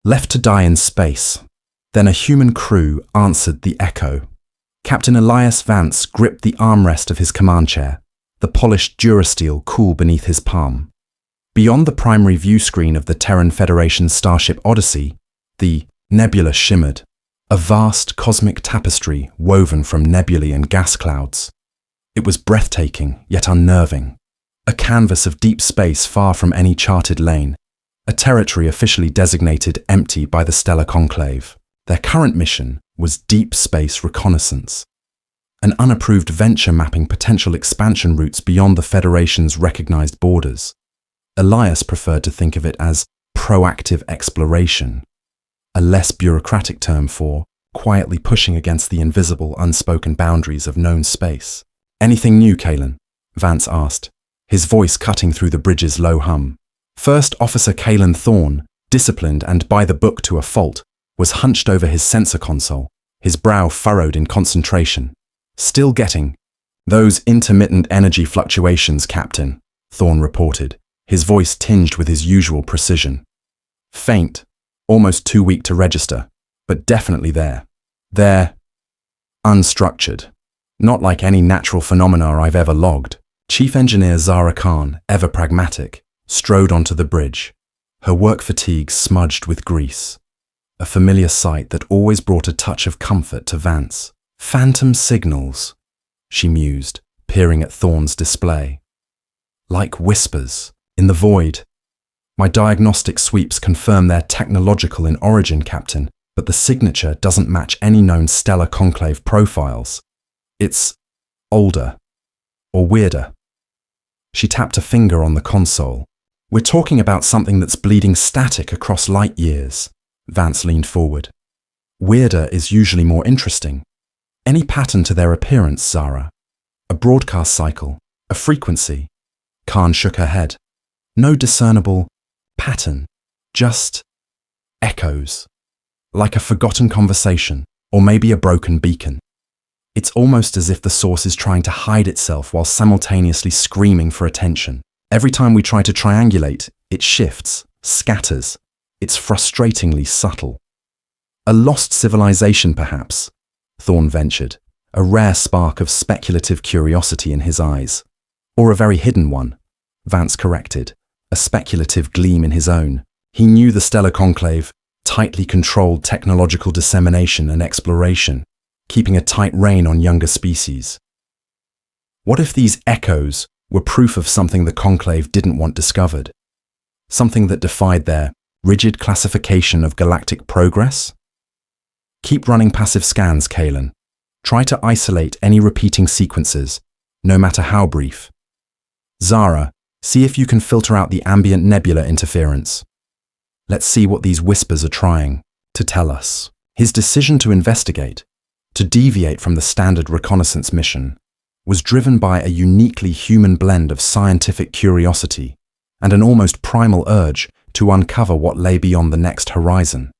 left to die in space. Then a human crew answered the echo. Captain Elias Vance gripped the armrest of his command chair, the polished durasteel cool beneath his palm. Beyond the primary view screen of the Terran Federation starship Odyssey, the nebula shimmered, a vast cosmic tapestry woven from nebulae and gas clouds. It was breathtaking, yet unnerving. A canvas of deep space far from any charted lane, a territory officially designated empty by the Stellar Conclave. Their current mission was deep space reconnaissance, an unapproved venture mapping potential expansion routes beyond the Federation's recognized borders. Elias preferred to think of it as proactive exploration, a less bureaucratic term for quietly pushing against the invisible, unspoken boundaries of known space. "Anything new, Kalen?" Vance asked, his voice cutting through the bridge's low hum. First Officer Kalen Thorne, disciplined and by the book to a fault, was hunched over his sensor console, his brow furrowed in concentration. "Still getting those intermittent energy fluctuations, Captain," Thorne reported, his voice tinged with his usual precision. "Faint, almost too weak to register, but definitely there. They're unstructured. Not like any natural phenomena I've ever logged." Chief Engineer Zara Khan, ever pragmatic, strode onto the bridge, her work fatigue smudged with grease. A familiar sight that always brought a touch of comfort to Vance. "Phantom signals," she mused, peering at Thorne's display. "Like whispers, in the void. My diagnostic sweeps confirm they're technological in origin, Captain, but the signature doesn't match any known stellar conclave profiles. It's older, or weirder." She tapped a finger on the console. "We're talking about something that's bleeding static across light years." Vance leaned forward. "Weirder is usually more interesting. Any pattern to their appearance, Zara? A broadcast cycle? A frequency?" Khan shook her head. "No discernible pattern, just echoes. Like a forgotten conversation, or maybe a broken beacon. It's almost as if the source is trying to hide itself while simultaneously screaming for attention. Every time we try to triangulate, it shifts, scatters. It's frustratingly subtle." "A lost civilization, perhaps," Thorne ventured, a rare spark of speculative curiosity in his eyes. "Or a very hidden one," Vance corrected, a speculative gleam in his own. He knew the Stellar Conclave, tightly controlled technological dissemination and exploration, keeping a tight rein on younger species. What if these echoes were proof of something the Conclave didn't want discovered? Something that defied their rigid classification of galactic progress? "Keep running passive scans, Kalen. Try to isolate any repeating sequences, no matter how brief. Zara, see if you can filter out the ambient nebula interference. Let's see what these whispers are trying to tell us." His decision to investigate, to deviate from the standard reconnaissance mission, was driven by a uniquely human blend of scientific curiosity and an almost primal urge to uncover what lay beyond the next horizon.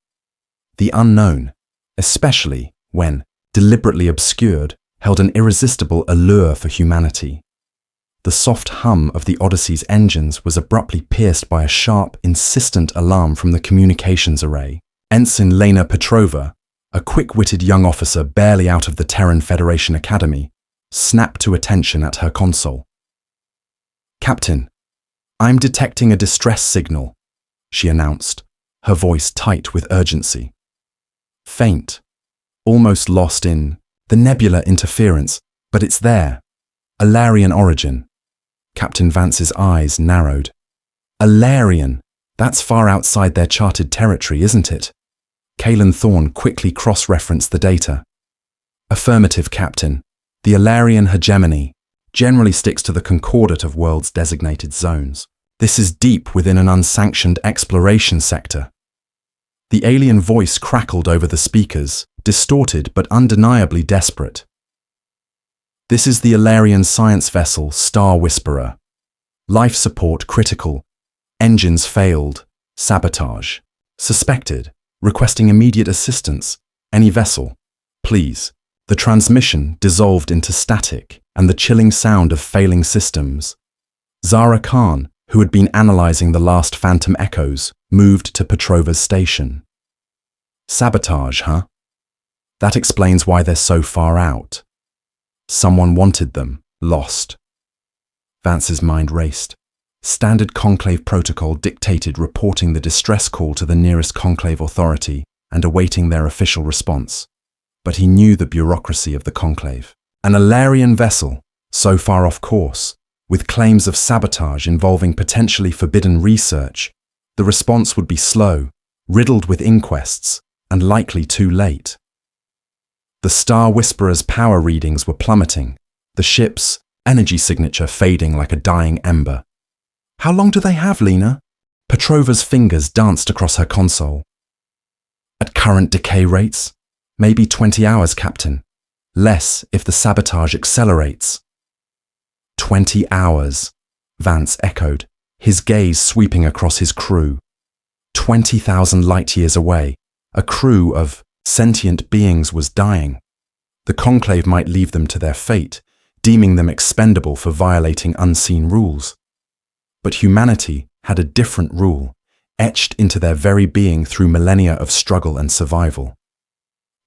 The unknown, especially when deliberately obscured, held an irresistible allure for humanity. The soft hum of the Odyssey's engines was abruptly pierced by a sharp, insistent alarm from the communications array. Ensign Lena Petrova, a quick-witted young officer barely out of the Terran Federation Academy, snapped to attention at her console. "Captain, I'm detecting a distress signal," she announced, her voice tight with urgency. "Faint, almost lost in the nebula interference, but it's there. Alarian origin." Captain Vance's eyes narrowed. "Alarian? That's far outside their charted territory, isn't it?" Kalen Thorne quickly cross-referenced the data. "Affirmative, Captain. The Alarian hegemony generally sticks to the concordate of worlds' designated zones. This is deep within an unsanctioned exploration sector." The alien voice crackled over the speakers, distorted but undeniably desperate. "This is the Alarian science vessel Star Whisperer. Life support critical. Engines failed. Sabotage. Suspected. Requesting immediate assistance. Any vessel. Please." The transmission dissolved into static and the chilling sound of failing systems. Zara Khan, who had been analyzing the last phantom echoes, moved to Petrova's station. Sabotage, huh? That explains why they're so far out. Someone wanted them, lost. Vance's mind raced. Standard conclave protocol dictated reporting the distress call to the nearest conclave authority and awaiting their official response. But he knew the bureaucracy of the conclave. An Alarian vessel, so far off course, with claims of sabotage involving potentially forbidden research, the response would be slow, riddled with inquests, and likely too late. The Star Whisperer's power readings were plummeting, the ship's energy signature fading like a dying ember. How long do they have, Lena? Petrova's fingers danced across her console. At current decay rates, maybe 20 hours, Captain. Less if the sabotage accelerates. 20 hours, Vance echoed, his gaze sweeping across his crew. 20,000 light-years away, a crew of sentient beings was dying. The conclave might leave them to their fate, deeming them expendable for violating unseen rules. But humanity had a different rule, etched into their very being through millennia of struggle and survival.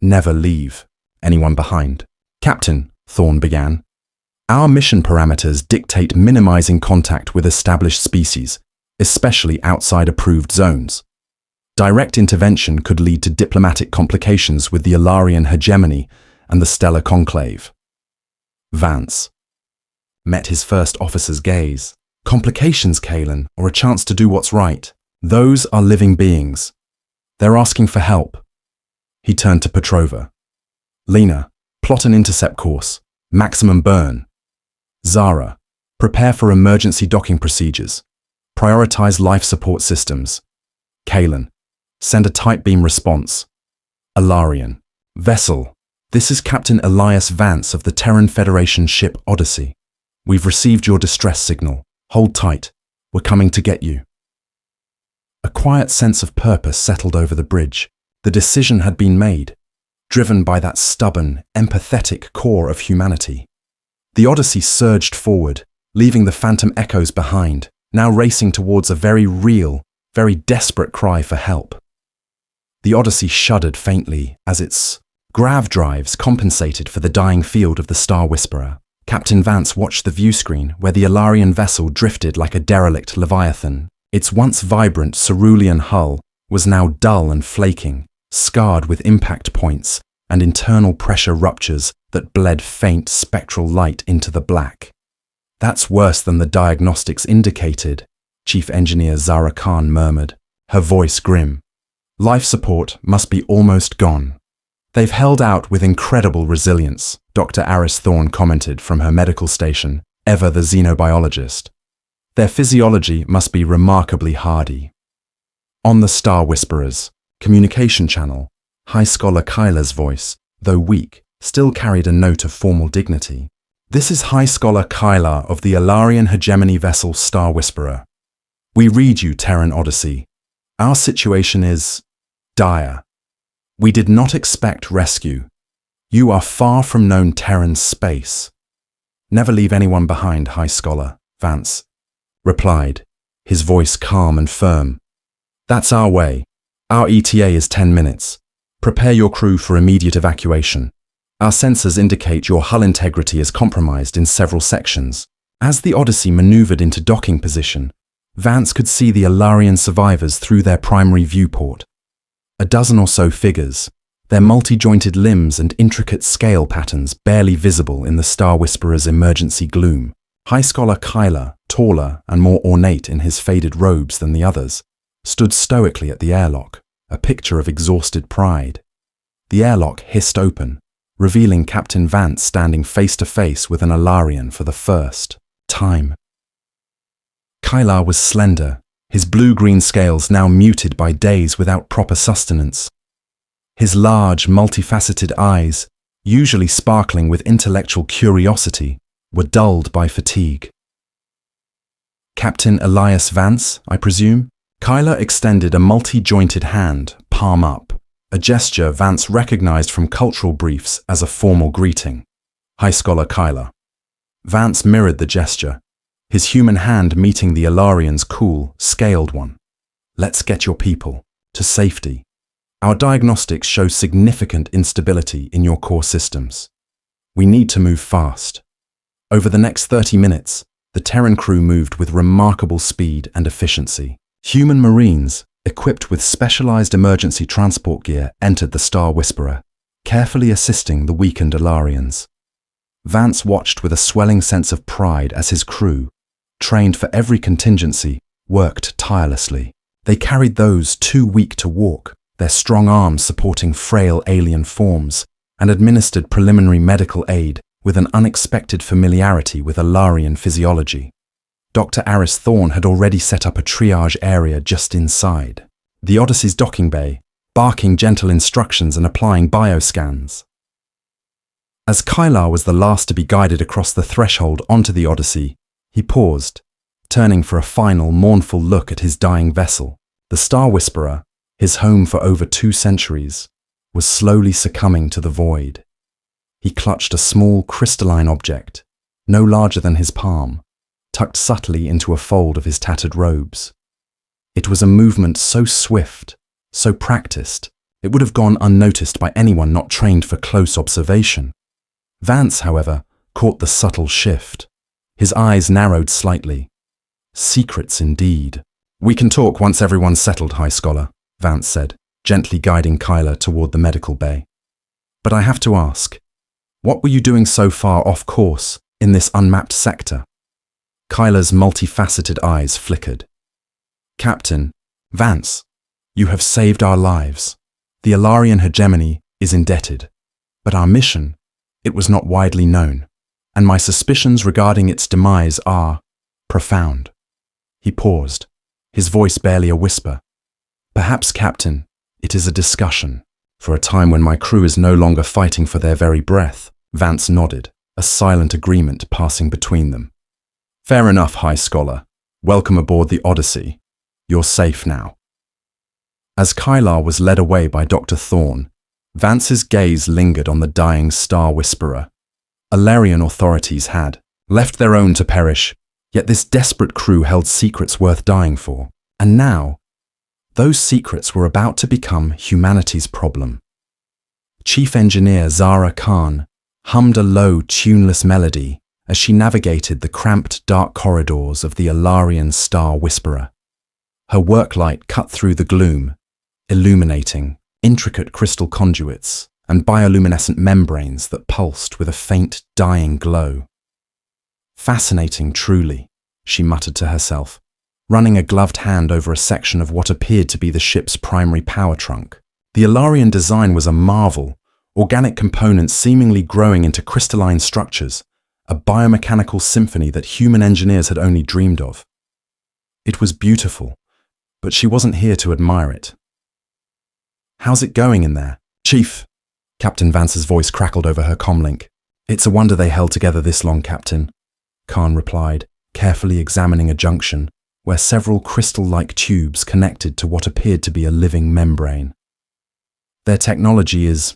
Never leave anyone behind. Captain, Thorne began, our mission parameters dictate minimizing contact with established species, especially outside approved zones. Direct intervention could lead to diplomatic complications with the Alarian hegemony and the Stellar Conclave. Vance met his first officer's gaze. Complications, Kalen, or a chance to do what's right. Those are living beings. They're asking for help. He turned to Petrova. Lena, plot an intercept course. Maximum burn. Zara, prepare for emergency docking procedures. Prioritize life support systems. Kalen, send a tight beam response. Alarian. Vessel, this is Captain Elias Vance of the Terran Federation ship Odyssey. We've received your distress signal. Hold tight. We're coming to get you. A quiet sense of purpose settled over the bridge. The decision had been made, driven by that stubborn, empathetic core of humanity. The Odyssey surged forward, leaving the phantom echoes behind, now racing towards a very real, very desperate cry for help. The Odyssey shuddered faintly as its grav drives compensated for the dying field of the Star Whisperer. Captain Vance watched the viewscreen where the Alarian vessel drifted like a derelict leviathan. Its once vibrant cerulean hull was now dull and flaking, scarred with impact points and internal pressure ruptures that bled faint spectral light into the black. That's worse than the diagnostics indicated, Chief Engineer Zara Khan murmured, her voice grim. Life support must be almost gone. They've held out with incredible resilience, Dr. Aris Thorne commented from her medical station, ever the xenobiologist. Their physiology must be remarkably hardy. On the Star Whisperer's communication channel, High Scholar Kyla's voice, though weak, still carried a note of formal dignity. This is High Scholar Kyla of the Alarian hegemony vessel Star Whisperer. We read you, Terran Odyssey. Our situation is dire. We did not expect rescue. You are far from known Terran space. Never leave anyone behind, High Scholar, Vance replied, his voice calm and firm. That's our way. Our ETA is 10 minutes. Prepare your crew for immediate evacuation. Our sensors indicate your hull integrity is compromised in several sections. As the Odyssey maneuvered into docking position, Vance could see the Alarian survivors through their primary viewport. A dozen or so figures, their multi-jointed limbs and intricate scale patterns barely visible in the Star Whisperer's emergency gloom. High Scholar Kyla, taller and more ornate in his faded robes than the others, stood stoically at the airlock, a picture of exhausted pride. The airlock hissed open, revealing Captain Vance standing face to face with an Alarian for the first time. Kyla was slender, his blue-green scales now muted by days without proper sustenance. His large, multifaceted eyes, usually sparkling with intellectual curiosity, were dulled by fatigue. Captain Elias Vance, I presume? Kyla extended a multi-jointed hand, palm up, a gesture Vance recognized from cultural briefs as a formal greeting. High Scholar Kyla. Vance mirrored the gesture, his human hand meeting the Alarian's cool, scaled one. Let's get your people to safety. Our diagnostics show significant instability in your core systems. We need to move fast. Over the next 30 minutes, the Terran crew moved with remarkable speed and efficiency. Human Marines, equipped with specialized emergency transport gear, entered the Star Whisperer, carefully assisting the weakened Ilarians. Vance watched with a swelling sense of pride as his crew, trained for every contingency, worked tirelessly. They carried those too weak to walk, their strong arms supporting frail alien forms, and administered preliminary medical aid with an unexpected familiarity with Ilarian physiology. Dr. Aris Thorne had already set up a triage area just inside the Odyssey's docking bay, barking gentle instructions and applying bioscans. As Kylar was the last to be guided across the threshold onto the Odyssey, he paused, turning for a final mournful look at his dying vessel. The Star Whisperer, his home for over 2 centuries, was slowly succumbing to the void. He clutched a small crystalline object, no larger than his palm, tucked subtly into a fold of his tattered robes. It was a movement so swift, so practiced, it would have gone unnoticed by anyone not trained for close observation. Vance, however, caught the subtle shift. His eyes narrowed slightly. Secrets indeed. "We can talk once everyone's settled, High Scholar," Vance said, gently guiding Kylar toward the medical bay. "But I have to ask, what were you doing so far off course in this unmapped sector?" Kylar's multifaceted eyes flickered. "Captain, Vance, you have saved our lives. The Ilarian hegemony is indebted. But our mission, it was not widely known, and my suspicions regarding its demise are profound." He paused, his voice barely a whisper. "Perhaps, Captain, it is a discussion. For a time when my crew is no longer fighting for their very breath." Vance nodded, a silent agreement passing between them. "Fair enough, High Scholar. Welcome aboard the Odyssey. You're safe now." As Kylar was led away by Dr. Thorne, Vance's gaze lingered on the dying Star Whisperer. Ilarian authorities had left their own to perish, yet this desperate crew held secrets worth dying for. And now, those secrets were about to become humanity's problem. Chief Engineer Zara Khan hummed a low, tuneless melody as she navigated the cramped, dark corridors of the Ilarian Star Whisperer. Her work light cut through the gloom, illuminating intricate crystal conduits and bioluminescent membranes that pulsed with a faint, dying glow. "Fascinating, truly," she muttered to herself, running a gloved hand over a section of what appeared to be the ship's primary power trunk. The Ilarian design was a marvel, organic components seemingly growing into crystalline structures, a biomechanical symphony that human engineers had only dreamed of. It was beautiful, but she wasn't here to admire it. "How's it going in there, Chief?" Captain Vance's voice crackled over her comlink. "It's a wonder they held together this long, Captain," Khan replied, carefully examining a junction where several crystal-like tubes connected to what appeared to be a living membrane. "Their technology is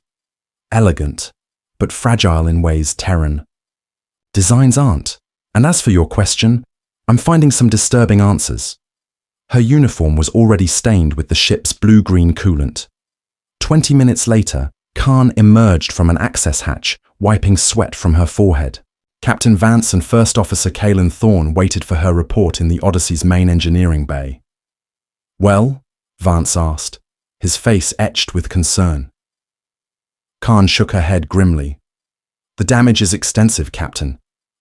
elegant, but fragile in ways Terran designs aren't. And as for your question, I'm finding some disturbing answers." Her uniform was already stained with the ship's blue-green coolant. 20 minutes later, Khan emerged from an access hatch, wiping sweat from her forehead. Captain Vance and First Officer Kalen Thorne waited for her report in the Odyssey's main engineering bay. "Well?" Vance asked, his face etched with concern. Khan shook her head grimly. "The damage is extensive, Captain.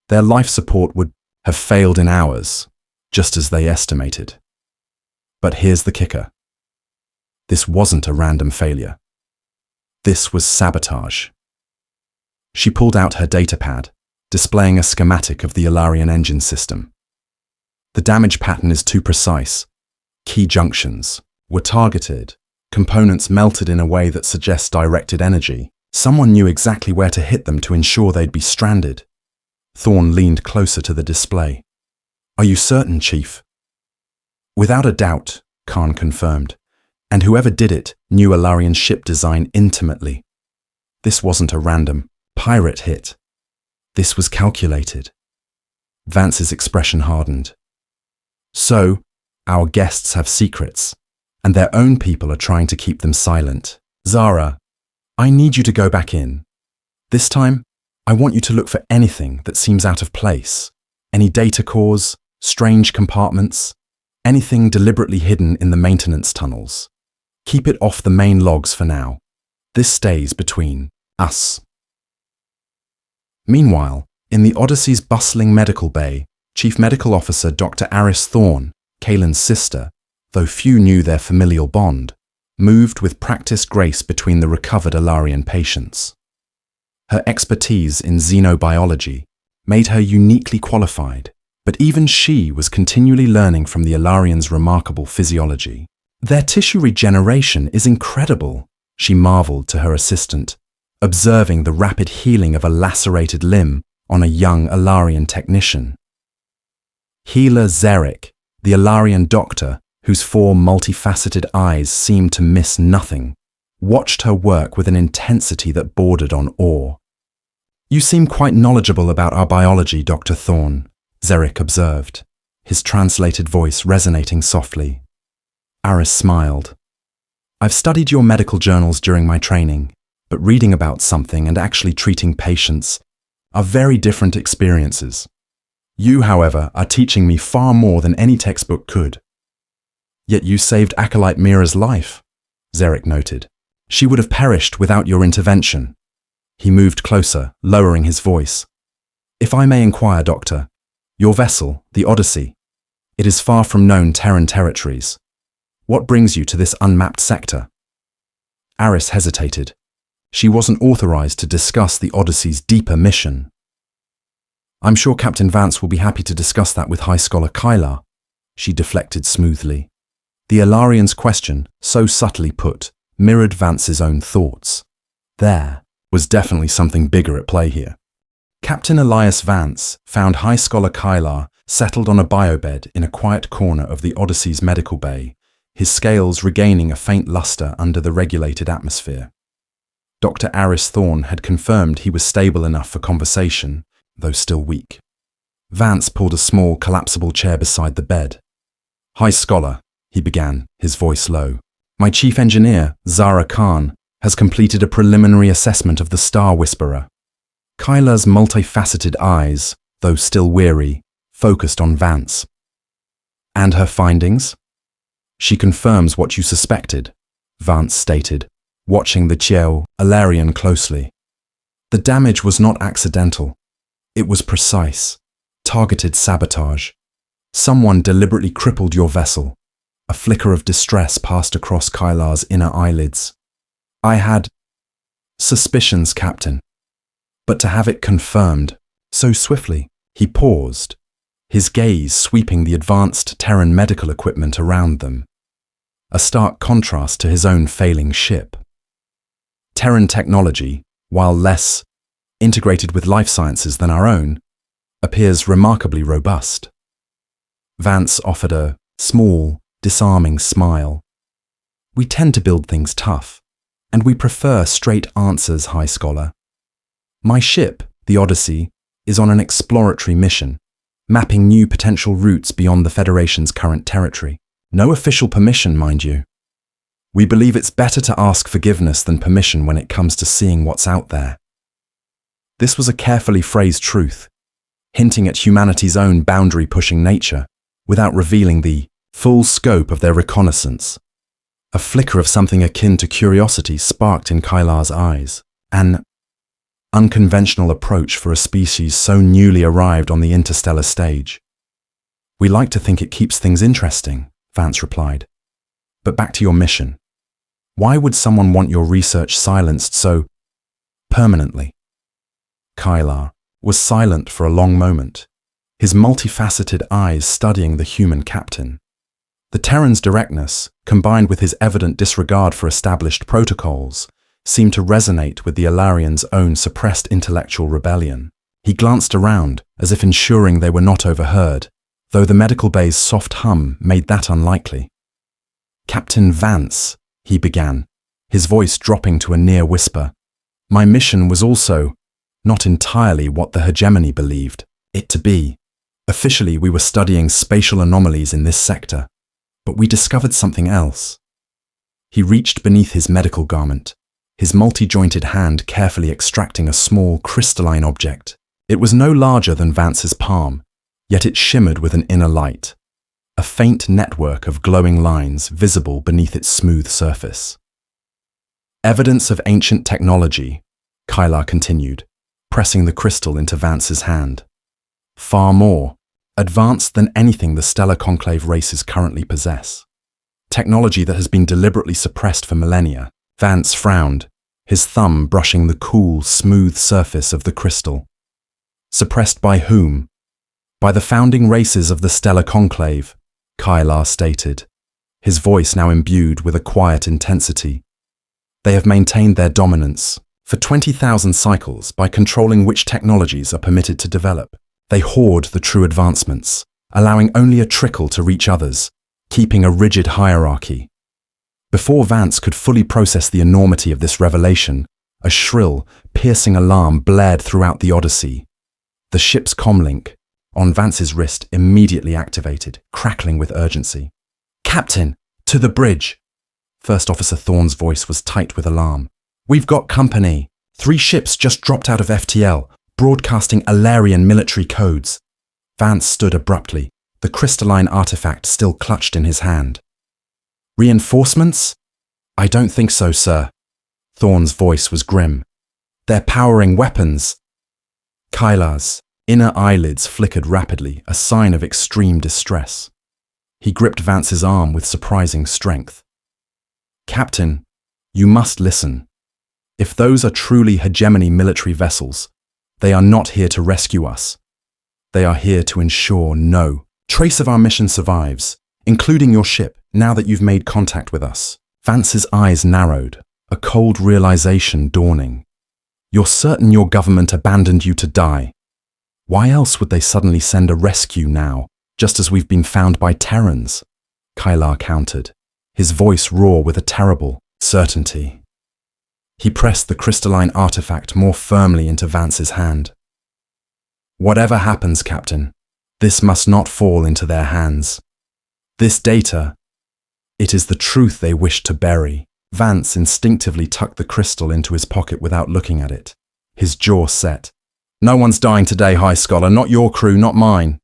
Their life support would have failed in hours, just as they estimated. But here's the kicker. This wasn't a random failure. This was sabotage." She pulled out her datapad, displaying a schematic of the Ilarian engine system. "The damage pattern is too precise. Key junctions were targeted, components melted in a way that suggests directed energy. Someone knew exactly where to hit them to ensure they'd be stranded." Thorne leaned closer to the display. "Are you certain, Chief?" "Without a doubt," Khan confirmed, "and whoever did it knew Ilarian ship design intimately. This wasn't a random pirate hit. This was calculated." Vance's expression hardened. "So, our guests have secrets, and their own people are trying to keep them silent. Zara, I need you to go back in. This time, I want you to look for anything that seems out of place. Any data cores, strange compartments, anything deliberately hidden in the maintenance tunnels. Keep it off the main logs for now. This stays between us. Meanwhile, in the Odyssey's bustling medical bay, Chief Medical Officer Dr. Aris Thorne, Kaelin's sister, though few knew their familial bond, moved with practiced grace between the recovered Alarian patients. Her expertise in xenobiology made her uniquely qualified, but even she was continually learning from the Alarians' remarkable physiology. Their tissue regeneration is incredible, she marveled to her assistant, observing the rapid healing of a lacerated limb on a young Alarian technician. Healer Xeric, the Alarian doctor, whose four multifaceted eyes seemed to miss nothing, watched her work with an intensity that bordered on awe. You seem quite knowledgeable about our biology, Dr. Thorne, Xeric observed, his translated voice resonating softly. Aris smiled. I've studied your medical journals during my training, but reading about something and actually treating patients are very different experiences. You, however, are teaching me far more than any textbook could. Yet you saved Acolyte Mira's life, Xeric noted. She would have perished without your intervention. He moved closer, lowering his voice. If I may inquire, Doctor, your vessel, the Odyssey, it is far from known Terran territories. What brings you to this unmapped sector? Aris hesitated. She wasn't authorized to discuss the Odyssey's deeper mission. I'm sure Captain Vance will be happy to discuss that with High Scholar Kylar, she deflected smoothly. The Alarian's question, so subtly put, mirrored Vance's own thoughts. There was definitely something bigger at play here. Captain Elias Vance found High Scholar Kylar settled on a biobed in a quiet corner of the Odyssey's medical bay, his scales regaining a faint luster under the regulated atmosphere. Dr. Aris Thorne had confirmed he was stable enough for conversation, though still weak. Vance pulled a small, collapsible chair beside the bed. High Scholar, he began, his voice low. My chief engineer, Zara Khan, has completed a preliminary assessment of the Star Whisperer. Kylar's multifaceted eyes, though still weary, focused on Vance. And her findings? She confirms what you suspected, Vance stated, watching the Chieo Alarian closely. The damage was not accidental. It was precise, targeted sabotage. Someone deliberately crippled your vessel. A flicker of distress passed across Kylar's inner eyelids. I had suspicions, Captain. But to have it confirmed so swiftly, he paused, his gaze sweeping the advanced Terran medical equipment around them, a stark contrast to his own failing ship. Terran technology, while less integrated with life sciences than our own, appears remarkably robust. Vance offered a small, disarming smile. We tend to build things tough, and we prefer straight answers, High Scholar. My ship, the Odyssey, is on an exploratory mission, mapping new potential routes beyond the Federation's current territory. No official permission, mind you. We believe it's better to ask forgiveness than permission when it comes to seeing what's out there. This was a carefully phrased truth, hinting at humanity's own boundary-pushing nature, without revealing the full scope of their reconnaissance. A flicker of something akin to curiosity sparked in Kylar's eyes, an unconventional approach for a species so newly arrived on the interstellar stage. We like to think it keeps things interesting, Vance replied. But back to your mission. Why would someone want your research silenced so permanently? Kylar was silent for a long moment, his multifaceted eyes studying the human captain. The Terran's directness, combined with his evident disregard for established protocols, seemed to resonate with the Alarian's own suppressed intellectual rebellion. He glanced around, as if ensuring they were not overheard, though the medical bay's soft hum made that unlikely. Captain Vance, he began, his voice dropping to a near whisper. My mission was also not entirely what the hegemony believed it to be. Officially, we were studying spatial anomalies in this sector, but we discovered something else. He reached beneath his medical garment, his multi-jointed hand carefully extracting a small, crystalline object. It was no larger than Vance's palm, yet it shimmered with an inner light, a faint network of glowing lines visible beneath its smooth surface. Evidence of ancient technology, Kylar continued, pressing the crystal into Vance's hand. Far more advanced than anything the Stellar Conclave races currently possess. Technology that has been deliberately suppressed for millennia. Vance frowned, his thumb brushing the cool, smooth surface of the crystal. Suppressed by whom? By the founding races of the Stellar Conclave, Kylar stated, his voice now imbued with a quiet intensity. They have maintained their dominance for 20,000 cycles by controlling which technologies are permitted to develop. They hoard the true advancements, allowing only a trickle to reach others, keeping a rigid hierarchy. Before Vance could fully process the enormity of this revelation, a shrill, piercing alarm blared throughout the Odyssey. The ship's comlink, on Vance's wrist, immediately activated, crackling with urgency. "Captain, to the bridge!" First Officer Thorne's voice was tight with alarm. "We've got company. 3 ships just dropped out of FTL, broadcasting Alarian military codes." Vance stood abruptly, the crystalline artifact still clutched in his hand. "Reinforcements?" "I don't think so, sir." Thorne's voice was grim. "They're powering weapons." Kylar's inner eyelids flickered rapidly, a sign of extreme distress. He gripped Vance's arm with surprising strength. "Captain, you must listen. If those are truly hegemony military vessels, they are not here to rescue us. They are here to ensure no trace of our mission survives, including your ship, now that you've made contact with us." Vance's eyes narrowed, a cold realization dawning. "You're certain your government abandoned you to die? Why else would they suddenly send a rescue now, just as we've been found by Terrans?" Kylar countered, his voice raw with a terrible certainty. He pressed the crystalline artifact more firmly into Vance's hand. "Whatever happens, Captain, this must not fall into their hands. This data, it is the truth they wish to bury." Vance instinctively tucked the crystal into his pocket without looking at it, his jaw set. "No one's dying today, High Scholar, not your crew, not mine."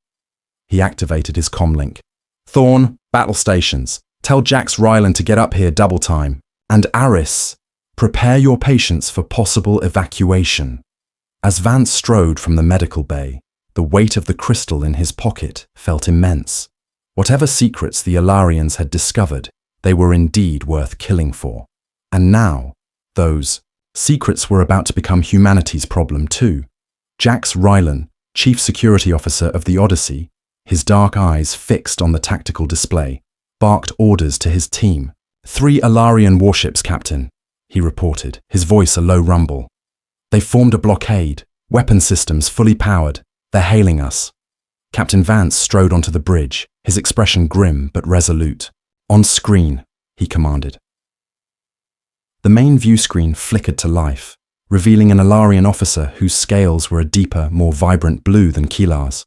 He activated his comlink. "Thorne, battle stations. Tell Jax Ryland to get up here double time. And Aris, prepare your patients for possible evacuation." As Vance strode from the medical bay, the weight of the crystal in his pocket felt immense. Whatever secrets the Alarians had discovered, they were indeed worth killing for. And now, those secrets were about to become humanity's problem too. Jax Ryland, Chief Security Officer of the Odyssey, his dark eyes fixed on the tactical display, barked orders to his team. 3 Alarian warships, Captain," he reported, his voice a low rumble. "They formed a blockade, weapon systems fully powered. They're hailing us." Captain Vance strode onto the bridge, his expression grim but resolute. "On screen," he commanded. The main view screen flickered to life, revealing an Alarian officer whose scales were a deeper, more vibrant blue than Kylar's,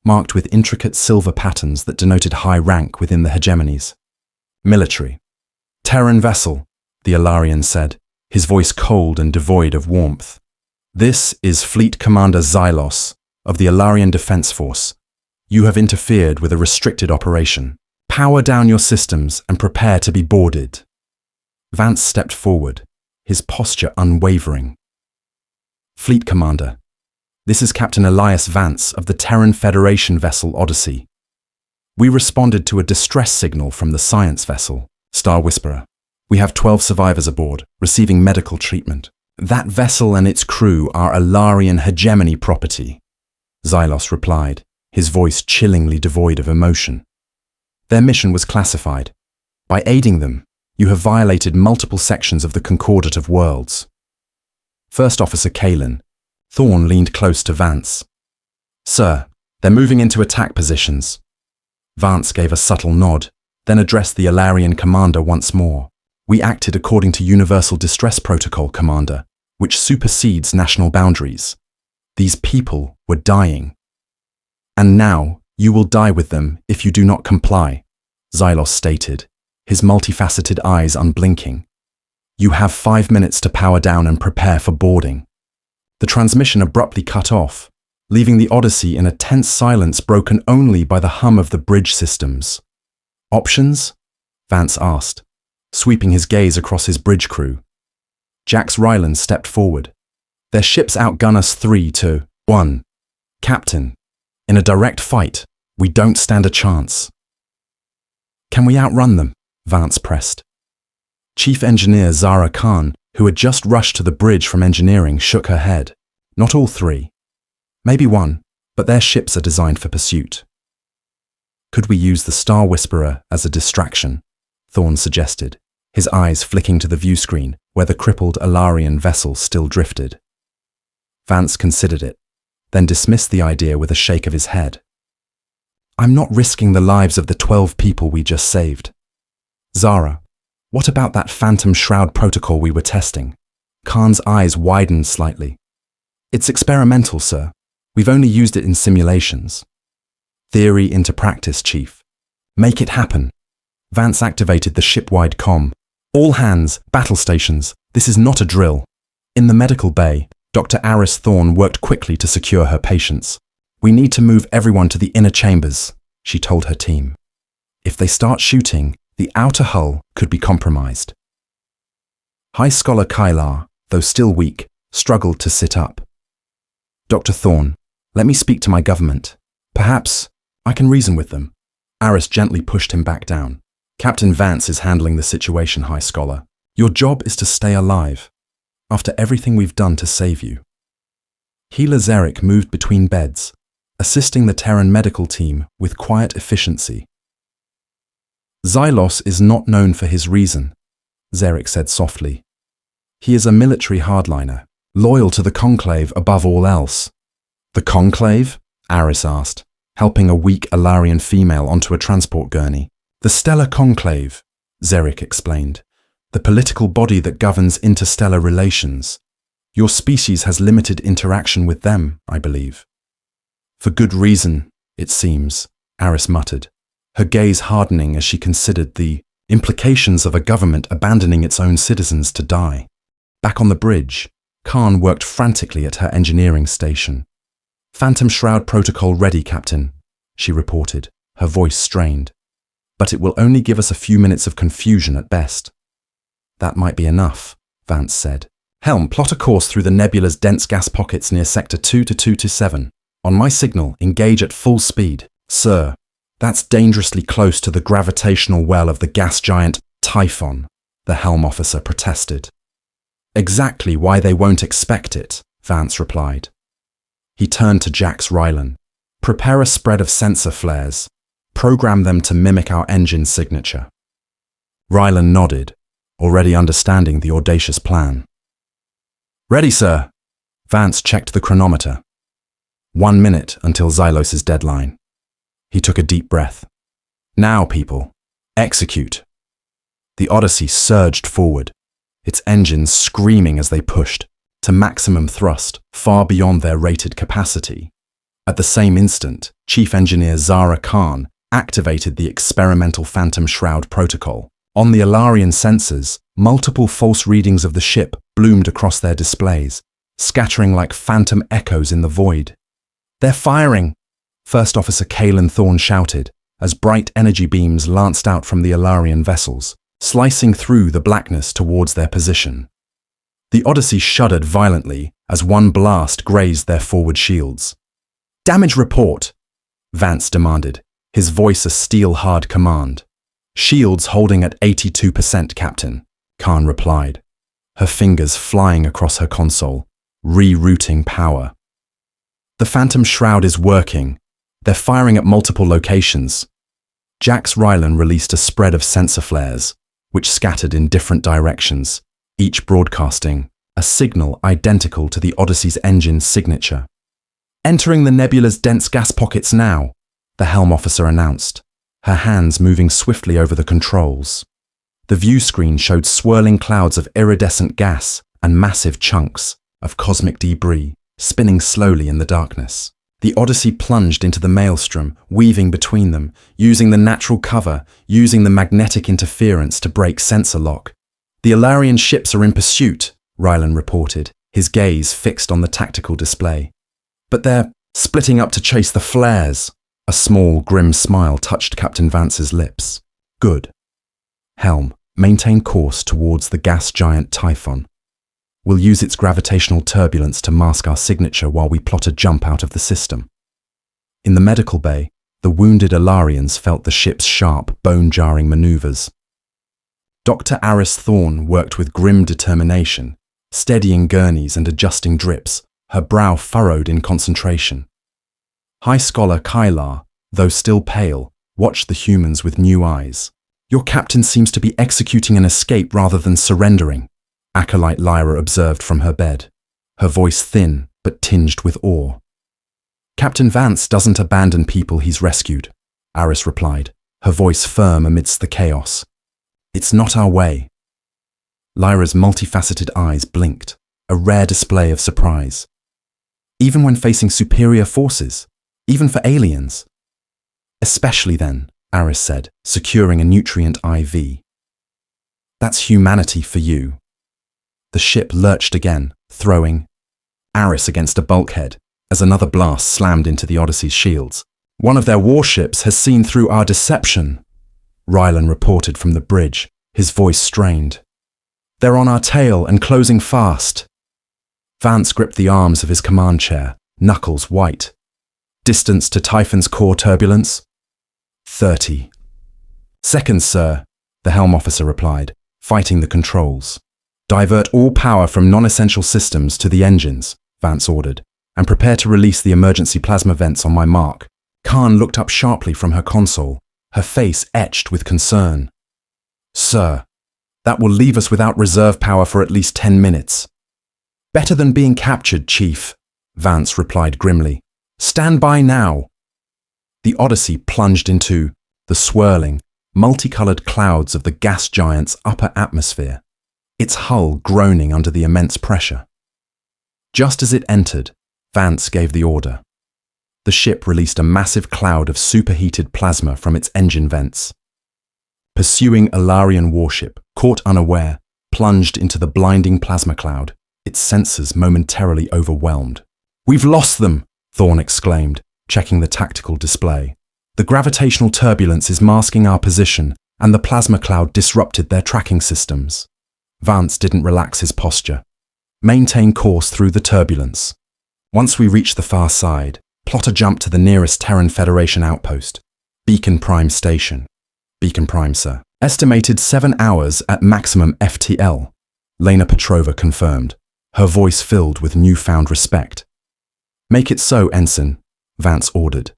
marked with intricate silver patterns that denoted high rank within the hegemonies. "Military. Terran vessel," the Alarian said, his voice cold and devoid of warmth. "This is Fleet Commander Xylos of the Alarian Defense Force. You have interfered with a restricted operation. Power down your systems and prepare to be boarded." Vance stepped forward, his posture unwavering. "Fleet Commander, this is Captain Elias Vance of the Terran Federation vessel Odyssey. We responded to a distress signal from the science vessel, Star Whisperer. We have 12 survivors aboard, receiving medical treatment. That vessel and its crew are Alarian hegemony property," Xylos replied, his voice chillingly devoid of emotion. "Their mission was classified. By aiding them, you have violated multiple sections of the Concordat of Worlds." First Officer Kalen, Thorne leaned close to Vance. "Sir, they're moving into attack positions." Vance gave a subtle nod, then addressed the Alarian commander once more. "We acted according to Universal Distress Protocol, Commander, which supersedes national boundaries. These people were dying. And now you will die with them if you do not comply," Xylos stated, his multifaceted eyes unblinking. "You have 5 minutes to power down and prepare for boarding." The transmission abruptly cut off, leaving the Odyssey in a tense silence broken only by the hum of the bridge systems. "Options?" Vance asked, sweeping his gaze across his bridge crew. Jax Ryland stepped forward. "Their ships outgun us 3-1. Captain, in a direct fight, we don't stand a chance." "Can we outrun them?" Vance pressed. Chief Engineer Zara Khan, who had just rushed to the bridge from engineering, shook her head. "Not all 3. Maybe 1, but their ships are designed for pursuit." "Could we use the Star Whisperer as a distraction?" Thorne suggested, his eyes flicking to the view screen where the crippled Alarian vessel still drifted. Vance considered it, then dismissed the idea with a shake of his head. "I'm not risking the lives of the 12 people we just saved." "Zara, what about that Phantom Shroud protocol we were testing?" Khan's eyes widened slightly. "It's experimental, sir. We've only used it in simulations." "Theory into practice, Chief. Make it happen." Vance activated the ship-wide comm. "All hands, battle stations, this is not a drill." In the medical bay, Dr. Aris Thorne worked quickly to secure her patients. "We need to move everyone to the inner chambers," she told her team. "If they start shooting, the outer hull could be compromised." High Scholar Kylar, though still weak, struggled to sit up. "Dr. Thorne, let me speak to my government. Perhaps I can reason with them." Aris gently pushed him back down. "Captain Vance is handling the situation, High Scholar. Your job is to stay alive, after everything we've done to save you." Healer Zarek moved between beds, assisting the Terran medical team with quiet efficiency. "Xylos is not known for his reason," Zarek said softly. "He is a military hardliner, loyal to the Conclave above all else." "The Conclave?" Aris asked, helping a weak Alarian female onto a transport gurney. "The Stellar Conclave," Zarek explained. "The political body that governs interstellar relations. Your species has limited interaction with them, I believe." "For good reason, it seems," Aris muttered, her gaze hardening as she considered the implications of a government abandoning its own citizens to die. Back on the bridge, Khan worked frantically at her engineering station. "Phantom Shroud protocol ready, Captain," she reported, her voice strained. "But it will only give us a few minutes of confusion at best." "That might be enough," Vance said. "Helm, plot a course through the nebula's dense gas pockets near Sector 2-227. On my signal, engage at full speed." "Sir, that's dangerously close to the gravitational well of the gas giant Typhon," the Helm officer protested. "Exactly why they won't expect it," Vance replied. He turned to Jax Rylan. "Prepare a spread of sensor flares. Program them to mimic our engine signature." Rylan nodded, already understanding the audacious plan. "Ready, sir." Vance checked the chronometer. 1 minute until Xylos' deadline. He took a deep breath. "Now, people, execute." The Odyssey surged forward, its engines screaming as they pushed, to maximum thrust, far beyond their rated capacity. At the same instant, Chief Engineer Zara Khan activated the experimental Phantom Shroud protocol. On the Alarian sensors, multiple false readings of the ship bloomed across their displays, scattering like phantom echoes in the void. "They're firing!" First Officer Kalen Thorne shouted, as bright energy beams lanced out from the Alarian vessels, slicing through the blackness towards their position. The Odyssey shuddered violently as one blast grazed their forward shields. "Damage report!" Vance demanded, his voice a steel-hard command. "Shields holding at 82%, Captain," Khan replied, her fingers flying across her console, rerouting power. "The Phantom Shroud is working. They're firing at multiple locations." Jax Rylan released a spread of sensor flares, which scattered in different directions, each broadcasting a signal identical to the Odyssey's engine's signature. "Entering the nebula's dense gas pockets now," the Helm officer announced, her hands moving swiftly over the controls. The view screen showed swirling clouds of iridescent gas and massive chunks of cosmic debris spinning slowly in the darkness. The Odyssey plunged into the maelstrom, weaving between them, using the natural cover, using the magnetic interference to break sensor lock. The Alarian ships are in pursuit, Rylan reported, his gaze fixed on the tactical display. But they're splitting up to chase the flares. A small, grim smile touched Captain Vance's lips. Good. Helm, maintain course towards the gas giant Typhon. We'll use its gravitational turbulence to mask our signature while we plot a jump out of the system. In the medical bay, the wounded Alarians felt the ship's sharp, bone-jarring maneuvers. Dr. Aris Thorne worked with grim determination, steadying gurneys and adjusting drips, her brow furrowed in concentration. High Scholar Kylar, though still pale, watched the humans with new eyes. Your captain seems to be executing an escape rather than surrendering, Acolyte Lyra observed from her bed, her voice thin but tinged with awe. Captain Vance doesn't abandon people he's rescued, Aris replied, her voice firm amidst the chaos. It's not our way. Lyra's multifaceted eyes blinked, a rare display of surprise. Even when facing superior forces, even for aliens. Especially then, Aris said, securing a nutrient IV. That's humanity for you. The ship lurched again, throwing Aris against a bulkhead as another blast slammed into the Odyssey's shields. One of their warships has seen through our deception, Rylan reported from the bridge, his voice strained. They're on our tail and closing fast. Vance gripped the arms of his command chair, knuckles white. Distance to Typhon's core turbulence? 30. Seconds, sir, the helm officer replied, fighting the controls. Divert all power from non-essential systems to the engines, Vance ordered, and prepare to release the emergency plasma vents on my mark. Khan looked up sharply from her console, her face etched with concern. Sir, that will leave us without reserve power for at least 10 minutes. Better than being captured, Chief, Vance replied grimly. Stand by now. The Odyssey plunged into the swirling, multicolored clouds of the gas giant's upper atmosphere, its hull groaning under the immense pressure. Just as it entered, Vance gave the order. The ship released a massive cloud of superheated plasma from its engine vents. Pursuing Alarian warship, caught unaware, plunged into the blinding plasma cloud, its sensors momentarily overwhelmed. We've lost them, Thorne exclaimed, checking the tactical display. The gravitational turbulence is masking our position, and the plasma cloud disrupted their tracking systems. Vance didn't relax his posture. Maintain course through the turbulence. Once we reach the far side, plot a jump to the nearest Terran Federation outpost. Beacon Prime Station. Beacon Prime, sir. Estimated 7 hours at maximum FTL, Lena Petrova confirmed, her voice filled with newfound respect. Make it so, Ensign, Vance ordered.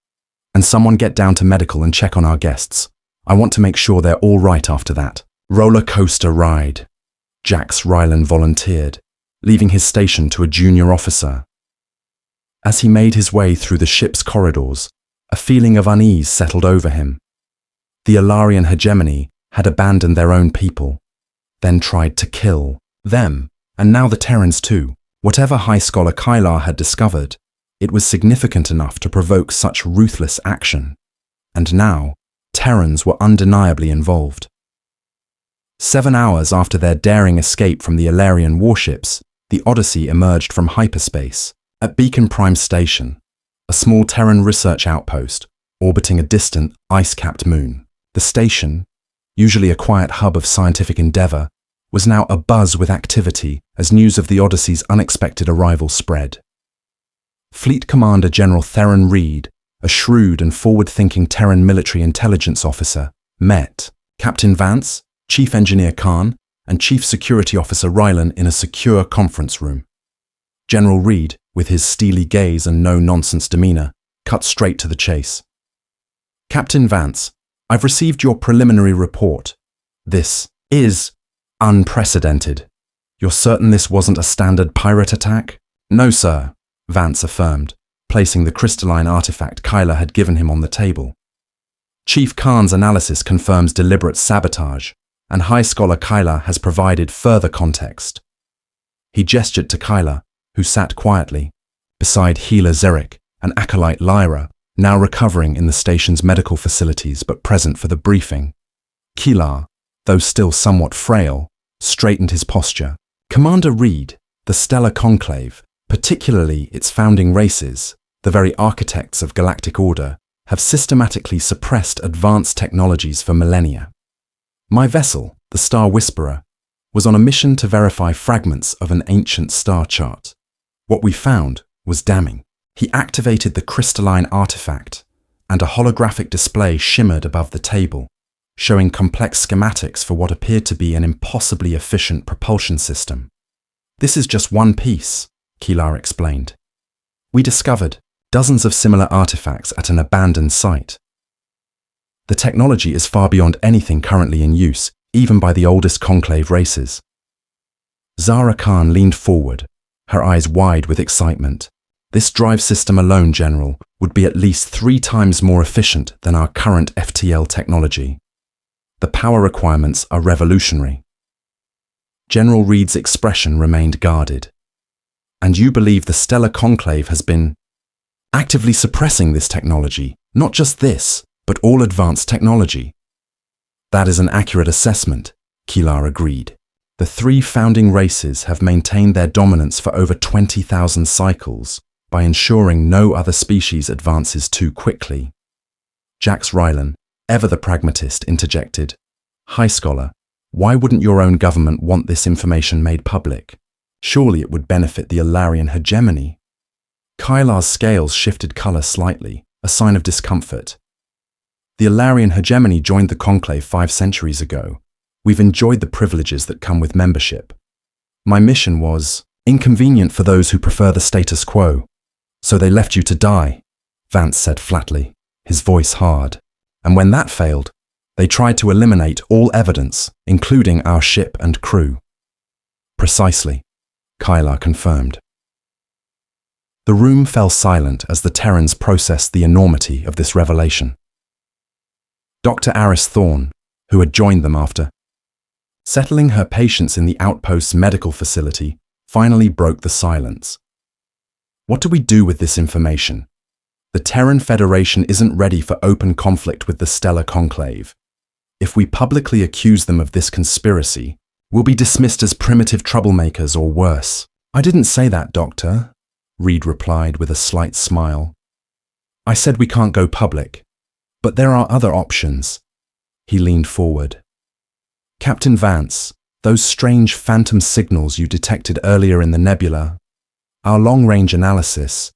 And someone get down to medical and check on our guests. I want to make sure they're all right after that. Roller coaster ride. Jax Rylan volunteered, leaving his station to a junior officer. As he made his way through the ship's corridors, a feeling of unease settled over him. The Alarian hegemony had abandoned their own people, then tried to kill them, and now the Terrans too. Whatever High Scholar Kylar had discovered, it was significant enough to provoke such ruthless action. And now, Terrans were undeniably involved. 7 hours after their daring escape from the Alarian warships, the Odyssey emerged from hyperspace at Beacon Prime Station, a small Terran research outpost orbiting a distant, ice-capped moon. The station, usually a quiet hub of scientific endeavor, was now abuzz with activity as news of the Odyssey's unexpected arrival spread. Fleet Commander General Theron Reed, a shrewd and forward-thinking Terran military intelligence officer, met Captain Vance, Chief Engineer Khan, and Chief Security Officer Rylan in a secure conference room. General Reed, with his steely gaze and no-nonsense demeanor, cut straight to the chase. Captain Vance, I've received your preliminary report. This is unprecedented. You're certain this wasn't a standard pirate attack? No, sir, Vance affirmed, placing the crystalline artifact Kylar had given him on the table. Chief Khan's analysis confirms deliberate sabotage, and High Scholar Kylar has provided further context. He gestured to Kylar, who sat quietly, beside Healer Zerek and acolyte Lyra, now recovering in the station's medical facilities but present for the briefing. Kilar, though still somewhat frail, straightened his posture. Commander Reed, the Stellar Conclave, particularly its founding races, the very architects of galactic order, have systematically suppressed advanced technologies for millennia. My vessel, the Star Whisperer, was on a mission to verify fragments of an ancient star chart. What we found was damning. He activated the crystalline artifact, and a holographic display shimmered above the table, showing complex schematics for what appeared to be an impossibly efficient propulsion system. This is just one piece, Kilar explained. We discovered dozens of similar artifacts at an abandoned site. The technology is far beyond anything currently in use, even by the oldest conclave races. Zara Khan leaned forward, her eyes wide with excitement. This drive system alone, General, would be at least 3 times more efficient than our current FTL technology. The power requirements are revolutionary. General Reed's expression remained guarded. And you believe the Stellar Conclave has been actively suppressing this technology, not just this, but all advanced technology? That is an accurate assessment, Kilar agreed. The 3 founding races have maintained their dominance for over 20,000 cycles by ensuring no other species advances too quickly. Jax Rylan, ever the pragmatist, interjected. High Scholar, why wouldn't your own government want this information made public? Surely it would benefit the Alarian hegemony. Kylar's scales shifted color slightly, a sign of discomfort. The Alarian hegemony joined the Conclave 5 centuries ago. We've enjoyed the privileges that come with membership. My mission was inconvenient for those who prefer the status quo. So they left you to die, Vance said flatly, his voice hard. And when that failed, they tried to eliminate all evidence, including our ship and crew. Precisely, Kylar confirmed. The room fell silent as the Terrans processed the enormity of this revelation. Dr. Aris Thorne, who had joined them after settling her patients in the outpost's medical facility, finally broke the silence. What do we do with this information? The Terran Federation isn't ready for open conflict with the Stellar Conclave. If we publicly accuse them of this conspiracy, we'll be dismissed as primitive troublemakers or worse. I didn't say that, Doctor, Reed replied with a slight smile. I said we can't go public, but there are other options. He leaned forward. Captain Vance, those strange phantom signals you detected earlier in the nebula, our long-range analysis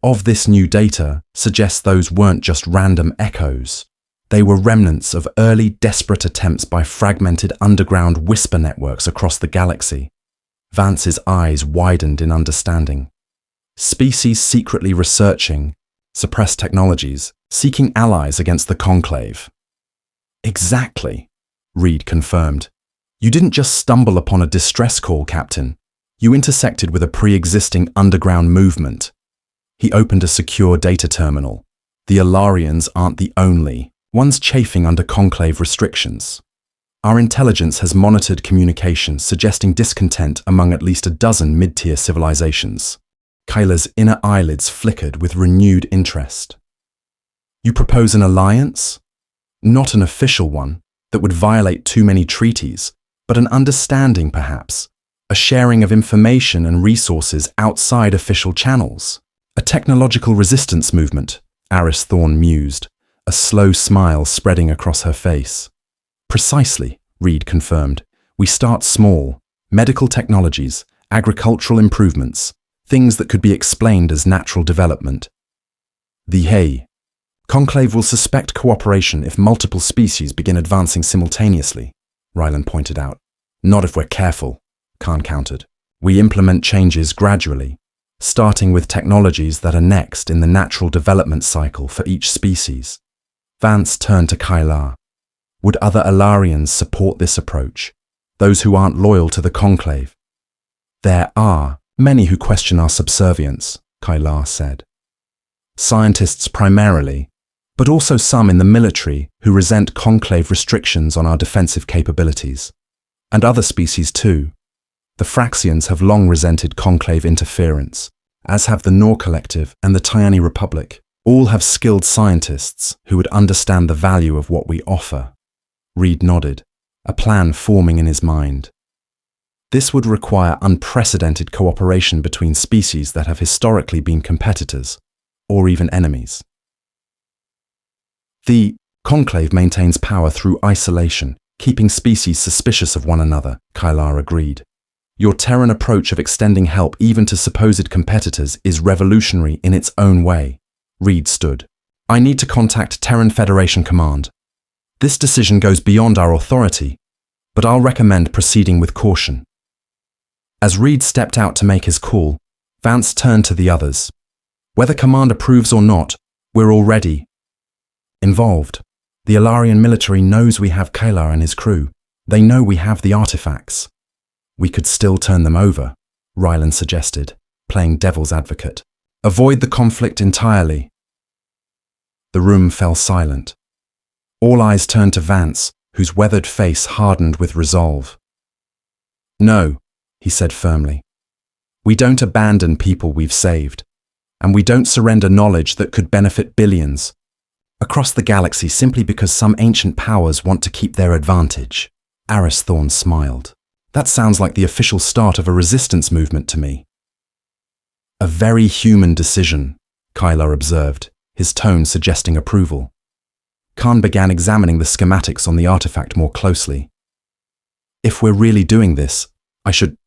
of this new data suggests those weren't just random echoes. They were remnants of early desperate attempts by fragmented underground whisper networks across the galaxy. Vance's eyes widened in understanding. Species secretly researching suppressed technologies, seeking allies against the Conclave. Exactly, Reed confirmed. You didn't just stumble upon a distress call, Captain. You intersected with a pre-existing underground movement. He opened a secure data terminal. The Alarians aren't the only ones chafing under Conclave restrictions. Our intelligence has monitored communications suggesting discontent among at least a dozen mid-tier civilizations. Kylar's inner eyelids flickered with renewed interest. You propose an alliance? Not an official one that would violate too many treaties, but an understanding perhaps, a sharing of information and resources outside official channels. A technological resistance movement, Aris Thorne mused, a slow smile spreading across her face. Precisely, Reed confirmed. We start small. Medical technologies, agricultural improvements, things that could be explained as natural development. The Conclave will suspect cooperation if multiple species begin advancing simultaneously, Rylan pointed out. Not if we're careful, Khan countered. We implement changes gradually, starting with technologies that are next in the natural development cycle for each species. Vance turned to Kylar. Would other Alarians support this approach? Those who aren't loyal to the Conclave? There are many who question our subservience, Kylar said. Scientists primarily, but also some in the military who resent Conclave restrictions on our defensive capabilities. And other species too. The Fraxians have long resented Conclave interference, as have the Nor Collective and the Tayani Republic. All have skilled scientists who would understand the value of what we offer. Reed nodded, a plan forming in his mind. This would require unprecedented cooperation between species that have historically been competitors, or even enemies. The Conclave maintains power through isolation, keeping species suspicious of one another, Kylar agreed. Your Terran approach of extending help even to supposed competitors is revolutionary in its own way. Reed stood. I need to contact Terran Federation Command. This decision goes beyond our authority, but I'll recommend proceeding with caution. As Reed stepped out to make his call, Vance turned to the others. Whether Command approves or not, we're already involved. The Alarian military knows we have Kylar and his crew. They know we have the artifacts. We could still turn them over, Rylan suggested, playing devil's advocate. Avoid the conflict entirely. The room fell silent. All eyes turned to Vance, whose weathered face hardened with resolve. No, he said firmly. We don't abandon people we've saved, and we don't surrender knowledge that could benefit billions across the galaxy simply because some ancient powers want to keep their advantage. Aris Thorne smiled. That sounds like the official start of a resistance movement to me. A very human decision, Kylar observed, his tone suggesting approval. Khan began examining the schematics on the artifact more closely. If we're really doing this, I should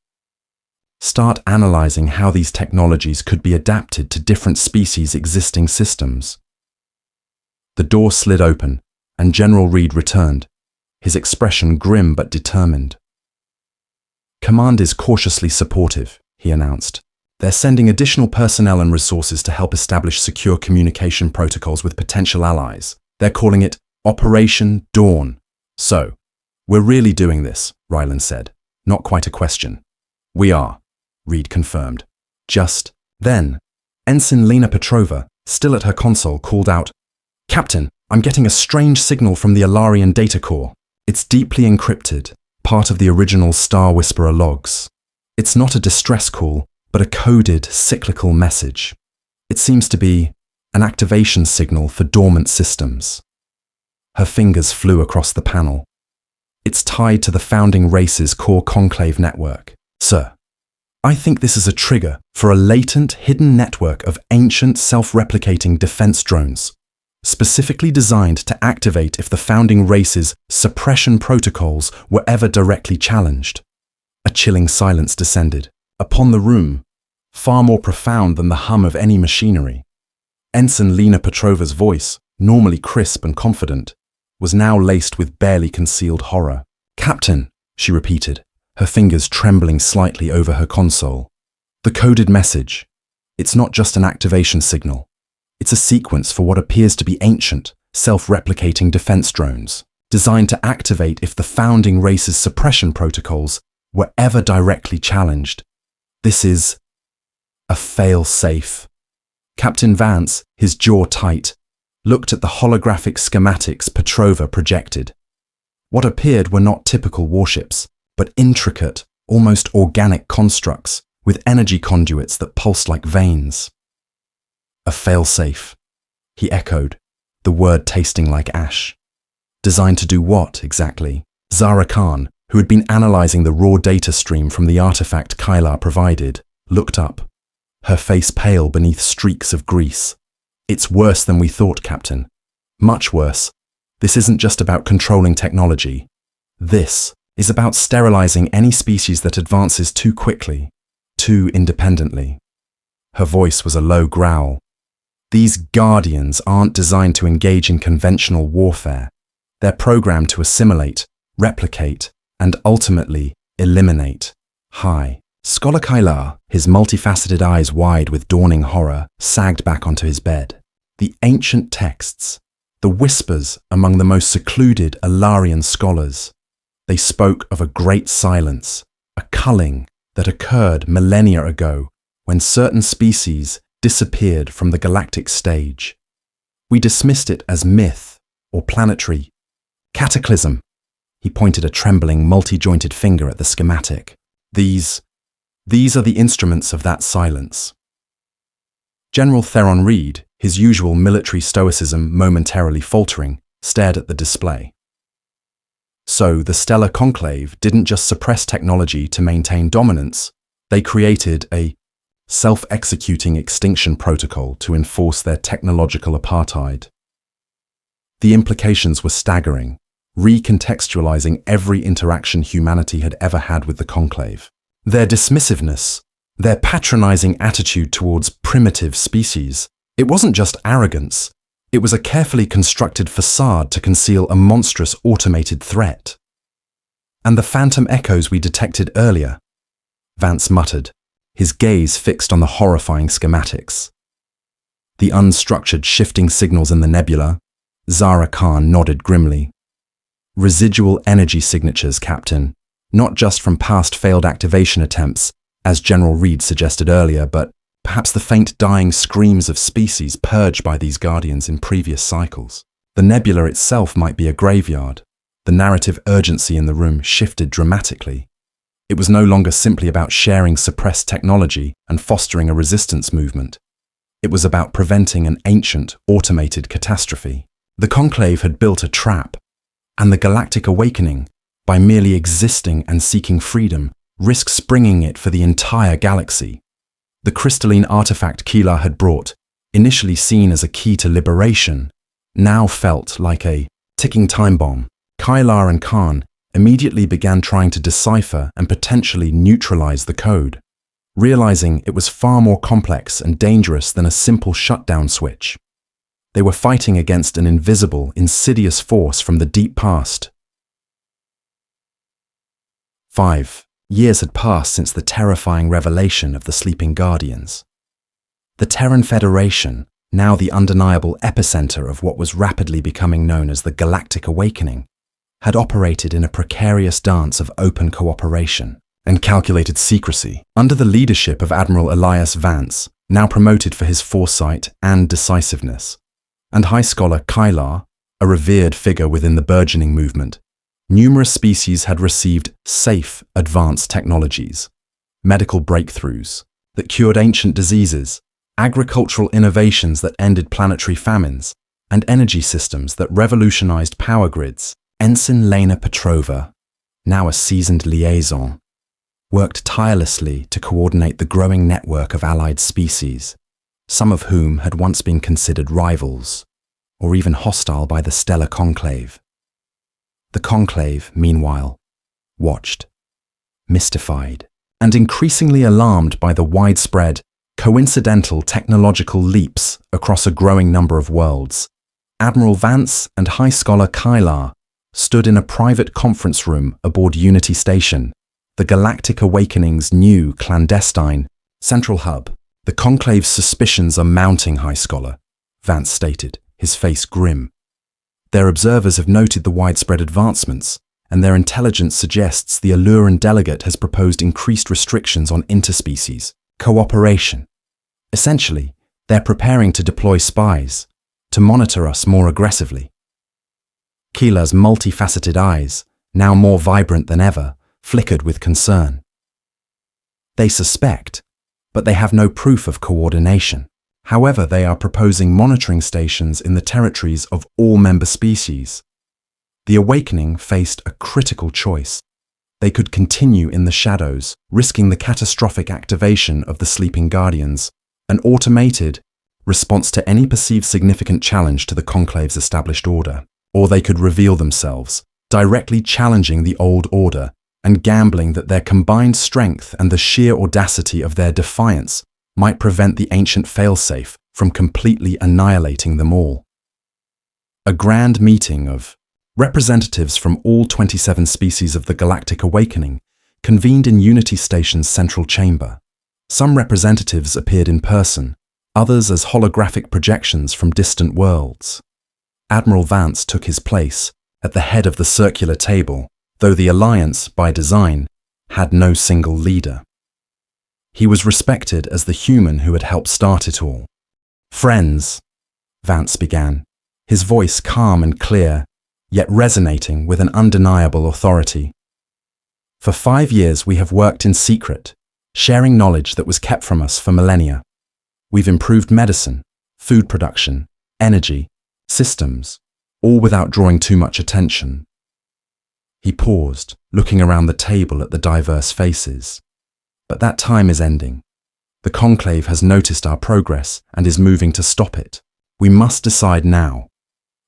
start analyzing how these technologies could be adapted to different species' existing systems. The door slid open, and General Reed returned, his expression grim but determined. Command is cautiously supportive, he announced. They're sending additional personnel and resources to help establish secure communication protocols with potential allies. They're calling it Operation Dawn. So, we're really doing this, Rylan said. Not quite a question. We are, Reed confirmed. Just then, Ensign Lena Petrova, still at her console, called out, Captain, I'm getting a strange signal from the Alarian data core. It's deeply encrypted, part of the original Star Whisperer logs. It's not a distress call, but a coded, cyclical message. It seems to be an activation signal for dormant systems. Her fingers flew across the panel. It's tied to the founding race's core conclave network. Sir, I think this is a trigger for a latent, hidden network of ancient, self-replicating defense drones, specifically designed to activate if the founding race's suppression protocols were ever directly challenged. A chilling silence descended upon the room, far more profound than the hum of any machinery. Ensign Lena Petrova's voice, normally crisp and confident, was now laced with barely concealed horror. Captain, she repeated, her fingers trembling slightly over her console. The coded message. It's not just an activation signal. It's a sequence for what appears to be ancient, self-replicating defense drones, designed to activate if the founding race's suppression protocols were ever directly challenged. This is a fail-safe. Captain Vance, his jaw tight, looked at the holographic schematics Petrova projected. What appeared were not typical warships, but intricate, almost organic constructs with energy conduits that pulsed like veins. A fail-safe, he echoed, the word tasting like ash. Designed to do what, exactly? Zara Khan, who had been analyzing the raw data stream from the artifact Kylar provided, looked up, her face pale beneath streaks of grease. It's worse than we thought, Captain. Much worse. This isn't just about controlling technology. This is about sterilizing any species that advances too quickly, too independently. Her voice was a low growl. These guardians aren't designed to engage in conventional warfare. They're programmed to assimilate, replicate, and ultimately eliminate. Hi. Scholar Kylar, his multifaceted eyes wide with dawning horror, sagged back onto his bed. The ancient texts, the whispers among the most secluded Alarian scholars. They spoke of a great silence, a culling that occurred millennia ago when certain species disappeared from the galactic stage. We dismissed it as myth or planetary cataclysm. He pointed a trembling, multi-jointed finger at the schematic. These are the instruments of that silence. General Theron Reed, his usual military stoicism momentarily faltering, stared at the display. So the Stellar Conclave didn't just suppress technology to maintain dominance, they created a self-executing extinction protocol to enforce their technological apartheid. The implications were staggering, recontextualizing every interaction humanity had ever had with the Conclave. Their dismissiveness, their patronizing attitude towards primitive species, it wasn't just arrogance, it was a carefully constructed facade to conceal a monstrous automated threat. And the phantom echoes we detected earlier, Vance muttered, his gaze fixed on the horrifying schematics. The unstructured shifting signals in the nebula, Zara Khan nodded grimly. Residual energy signatures, Captain, not just from past failed activation attempts, as General Reed suggested earlier, but perhaps the faint dying screams of species purged by these guardians in previous cycles. The nebula itself might be a graveyard. The narrative urgency in the room shifted dramatically. It was no longer simply about sharing suppressed technology and fostering a resistance movement. It was about preventing an ancient, automated catastrophe. The Conclave had built a trap, and the Galactic Awakening, by merely existing and seeking freedom, risked springing it for the entire galaxy. The crystalline artifact Keelar had brought, initially seen as a key to liberation, now felt like a ticking time bomb. Kylar and Khan immediately began trying to decipher and potentially neutralize the code, realizing it was far more complex and dangerous than a simple shutdown switch. They were fighting against an invisible, insidious force from the deep past. 5 years had passed since the terrifying revelation of the sleeping Guardians. The Terran Federation, now the undeniable epicenter of what was rapidly becoming known as the Galactic Awakening, had operated in a precarious dance of open cooperation and calculated secrecy under the leadership of Admiral Elias Vance, now promoted for his foresight and decisiveness, and High Scholar Kylar, a revered figure within the burgeoning movement. Numerous species had received safe, advanced technologies, medical breakthroughs that cured ancient diseases, agricultural innovations that ended planetary famines, and energy systems that revolutionized power grids. Ensign Lena Petrova, now a seasoned liaison, worked tirelessly to coordinate the growing network of allied species, some of whom had once been considered rivals, or even hostile by the Stellar Conclave. The Conclave, meanwhile, watched, mystified, and increasingly alarmed by the widespread, coincidental technological leaps across a growing number of worlds. Admiral Vance and High Scholar Kylar stood in a private conference room aboard Unity Station, the Galactic Awakening's new clandestine central hub. The Conclave's suspicions are mounting, High Scholar, Vance stated, his face grim. Their observers have noted the widespread advancements, and their intelligence suggests the Alluran delegate has proposed increased restrictions on interspecies cooperation. Essentially, they're preparing to deploy spies, to monitor us more aggressively. Keelar's multifaceted eyes, now more vibrant than ever, flickered with concern. They suspect, but they have no proof of coordination. However, they are proposing monitoring stations in the territories of all member species. The Awakening faced a critical choice. They could continue in the shadows, risking the catastrophic activation of the sleeping Guardians, an automated response to any perceived significant challenge to the Conclave's established order. Or they could reveal themselves, directly challenging the old order and gambling that their combined strength and the sheer audacity of their defiance might prevent the ancient failsafe from completely annihilating them all. A grand meeting of representatives from all 27 species of the Galactic Awakening convened in Unity Station's central chamber. Some representatives appeared in person, others as holographic projections from distant worlds. Admiral Vance took his place at the head of the circular table, though the Alliance, by design, had no single leader. He was respected as the human who had helped start it all. "Friends," Vance began, his voice calm and clear, yet resonating with an undeniable authority. "For 5 years we have worked in secret, sharing knowledge that was kept from us for millennia. We've improved medicine, food production, energy, systems, all without drawing too much attention. He paused, looking around the table at the diverse faces. But that time is ending. The conclave has noticed our progress and is moving to stop it. We must decide now.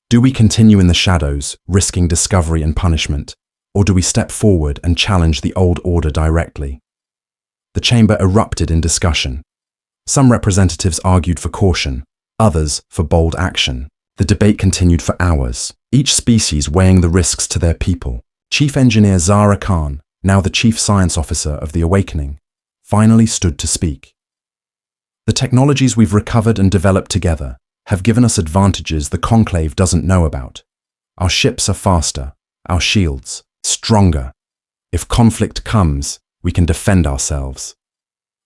Do we continue in the shadows, risking discovery and punishment, or do we step forward and challenge the old order directly? The chamber erupted in discussion. Some representatives argued for caution, others for bold action. The debate continued for hours, each species weighing the risks to their people. Chief Engineer Zara Khan, now the Chief Science Officer of the Awakening, finally stood to speak. The technologies we've recovered and developed together have given us advantages the conclave doesn't know about. Our ships are faster, our shields stronger. If conflict comes, we can defend ourselves.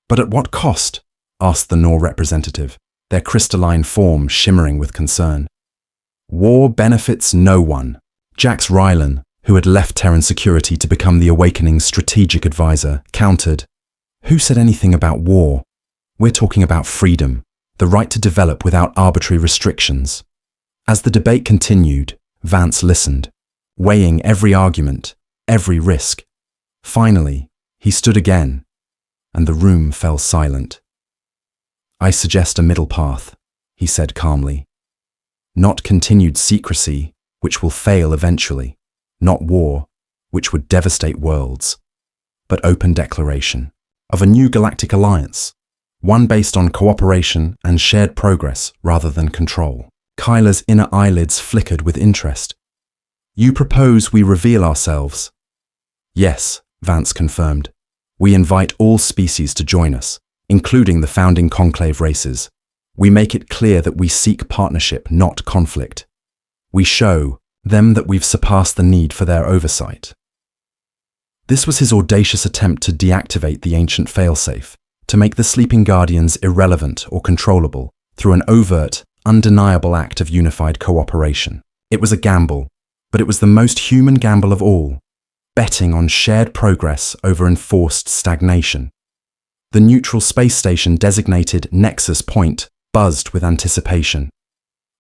But at what cost? Asked the Nor representative, their crystalline form shimmering with concern. War benefits no one. Jax Rylan, who had left Terran Security to become the Awakening's strategic advisor, countered. Who said anything about war? We're talking about freedom, the right to develop without arbitrary restrictions. As the debate continued, Vance listened, weighing every argument, every risk. Finally, he stood again, and the room fell silent. I suggest a middle path, he said calmly. Not continued secrecy, which will fail eventually. Not war, which would devastate worlds. But open declaration of a new galactic alliance, one based on cooperation and shared progress rather than control. Kyla's inner eyelids flickered with interest. You propose we reveal ourselves? Yes, Vance confirmed. We invite all species to join us, including the founding conclave races. We make it clear that we seek partnership, not conflict. We show them that we've surpassed the need for their oversight. This was his audacious attempt to deactivate the ancient failsafe, to make the sleeping guardians irrelevant or controllable through an overt, undeniable act of unified cooperation. It was a gamble, but it was the most human gamble of all, betting on shared progress over enforced stagnation. The neutral space station designated Nexus Point buzzed with anticipation.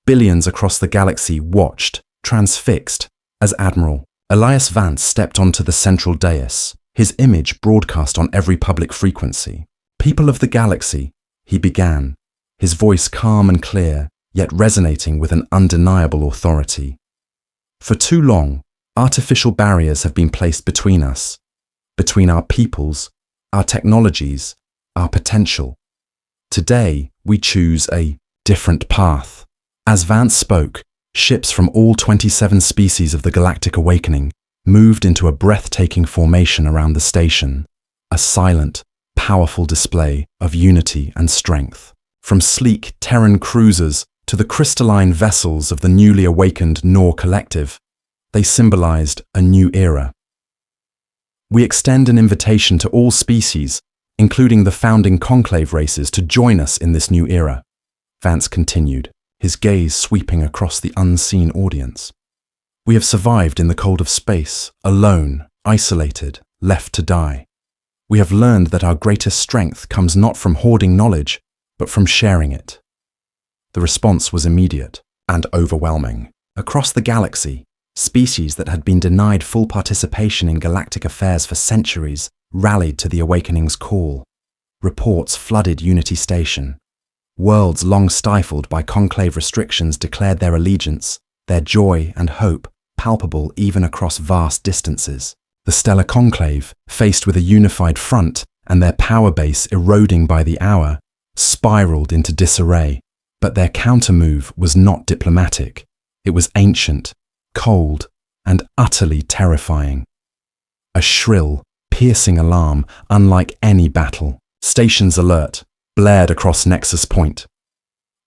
Billions across the galaxy watched, transfixed, as Admiral Elias Vance stepped onto the central dais, his image broadcast on every public frequency. People of the galaxy, he began, his voice calm and clear, yet resonating with an undeniable authority. For too long, artificial barriers have been placed between us, between our peoples, our technologies, our potential. Today, we choose a different path. As Vance spoke, ships from all 27 species of the Galactic Awakening moved into a breathtaking formation around the station, a silent, powerful display of unity and strength. From sleek Terran cruisers to the crystalline vessels of the newly awakened Nor Collective, they symbolized a new era. We extend an invitation to all species, including the founding conclave races, to join us in this new era, Vance continued, his gaze sweeping across the unseen audience. We have survived in the cold of space, alone, isolated, left to die. We have learned that our greatest strength comes not from hoarding knowledge, but from sharing it. The response was immediate and overwhelming. Across the galaxy, species that had been denied full participation in galactic affairs for centuries rallied to the Awakening's call. Reports flooded Unity Station. Worlds long stifled by conclave restrictions declared their allegiance, their joy and hope palpable even across vast distances. The Stellar Conclave, faced with a unified front and their power base eroding by the hour, spiraled into disarray. But their countermove was not diplomatic. It was ancient, cold, and utterly terrifying. A shrill, piercing alarm unlike any battle. Station's alert blared across Nexus Point.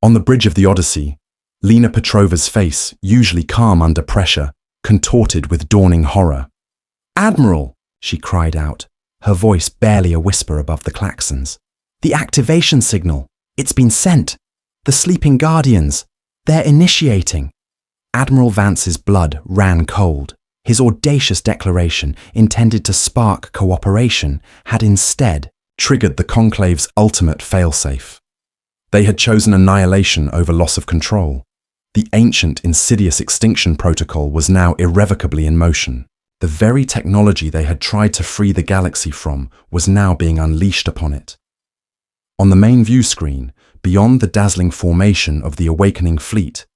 On the bridge of the Odyssey, Lena Petrova's face, usually calm under pressure, contorted with dawning horror. "Admiral!" she cried out, her voice barely a whisper above the klaxons. "The activation signal! It's been sent! The sleeping guardians! They're initiating!" Admiral Vance's blood ran cold. His audacious declaration, intended to spark cooperation, had instead triggered the Conclave's ultimate failsafe. They had chosen annihilation over loss of control. The ancient, insidious extinction protocol was now irrevocably in motion. The very technology they had tried to free the galaxy from was now being unleashed upon it. On the main view screen, beyond the dazzling formation of the awakening fleet,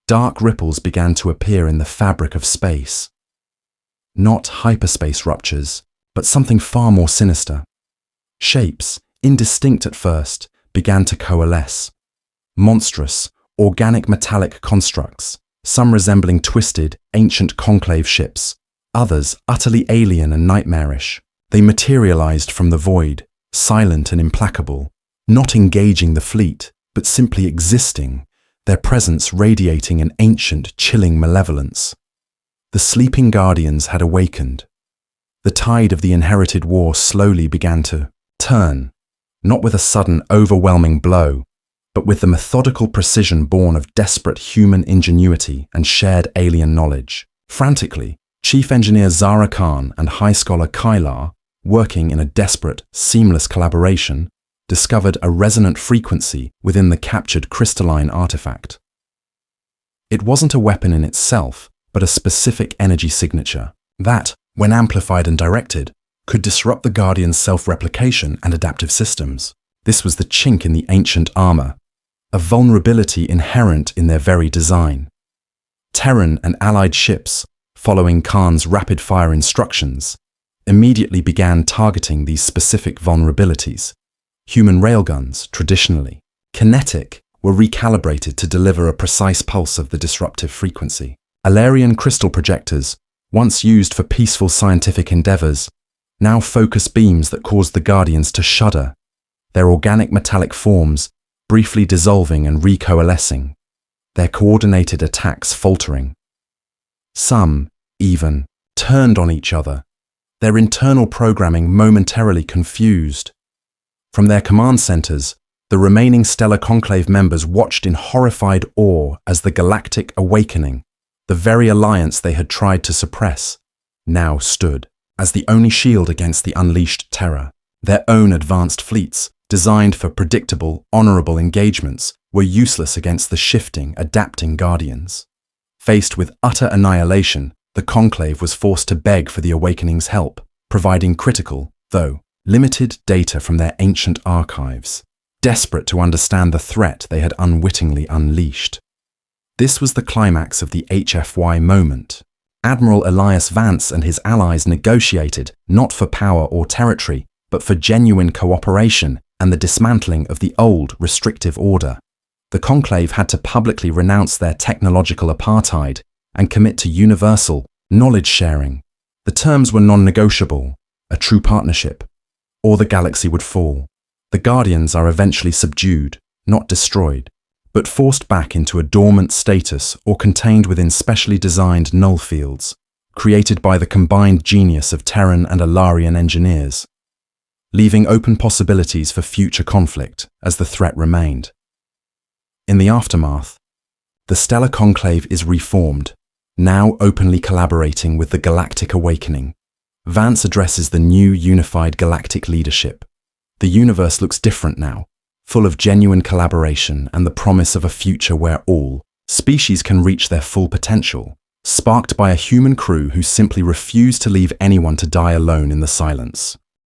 dark ripples began to appear in the fabric of space. Not hyperspace ruptures, but something far more sinister. Shapes, indistinct at first, began to coalesce. Monstrous, organic metallic constructs, some resembling twisted, ancient conclave ships, others utterly alien and nightmarish. They materialized from the void, silent and implacable, not engaging the fleet, but simply existing, their presence radiating an ancient, chilling malevolence. The sleeping guardians had awakened. The tide of the inherited war slowly began to turn, not with a sudden, overwhelming blow, but with the methodical precision born of desperate human ingenuity and shared alien knowledge. Frantically, Chief Engineer Zara Khan and High Scholar Kylar, working in a desperate, seamless collaboration, discovered a resonant frequency within the captured crystalline artifact. It wasn't a weapon in itself, but a specific energy signature that, when amplified and directed, could disrupt the Guardian's self-replication and adaptive systems. This was the chink in the ancient armor, a vulnerability inherent in their very design. Terran and allied ships, following Khan's rapid-fire instructions, immediately began targeting these specific vulnerabilities. Human railguns, traditionally kinetic, were recalibrated to deliver a precise pulse of the disruptive frequency. Alarian crystal projectors, once used for peaceful scientific endeavors, now focus beams that caused the Guardians to shudder, their organic metallic forms briefly dissolving and recoalescing, their coordinated attacks faltering. Some, even, turned on each other, their internal programming momentarily confused. From their command centers, the remaining Stellar Conclave members watched in horrified awe as the Galactic Awakening, the very alliance they had tried to suppress, now stood as the only shield against the unleashed terror. Their own advanced fleets, designed for predictable, honorable engagements, were useless against the shifting, adapting Guardians. Faced with utter annihilation, the Conclave was forced to beg for the Awakening's help, providing critical, though limited, data from their ancient archives, desperate to understand the threat they had unwittingly unleashed. This was the climax of the HFY moment. Admiral Elias Vance and his allies negotiated not for power or territory, but for genuine cooperation and the dismantling of the old restrictive order. The Conclave had to publicly renounce their technological apartheid and commit to universal knowledge sharing. The terms were non-negotiable, a true partnership, or the galaxy would fall. The Guardians are eventually subdued, not destroyed, but forced back into a dormant status or contained within specially designed null fields, created by the combined genius of Terran and Alarian engineers, leaving open possibilities for future conflict as the threat remained. In the aftermath, the Stellar Conclave is reformed, now openly collaborating with the Galactic Awakening. Vance addresses the new unified galactic leadership. The universe looks different now, full of genuine collaboration and the promise of a future where all species can reach their full potential, sparked by a human crew who simply refuse to leave anyone to die alone in the silence.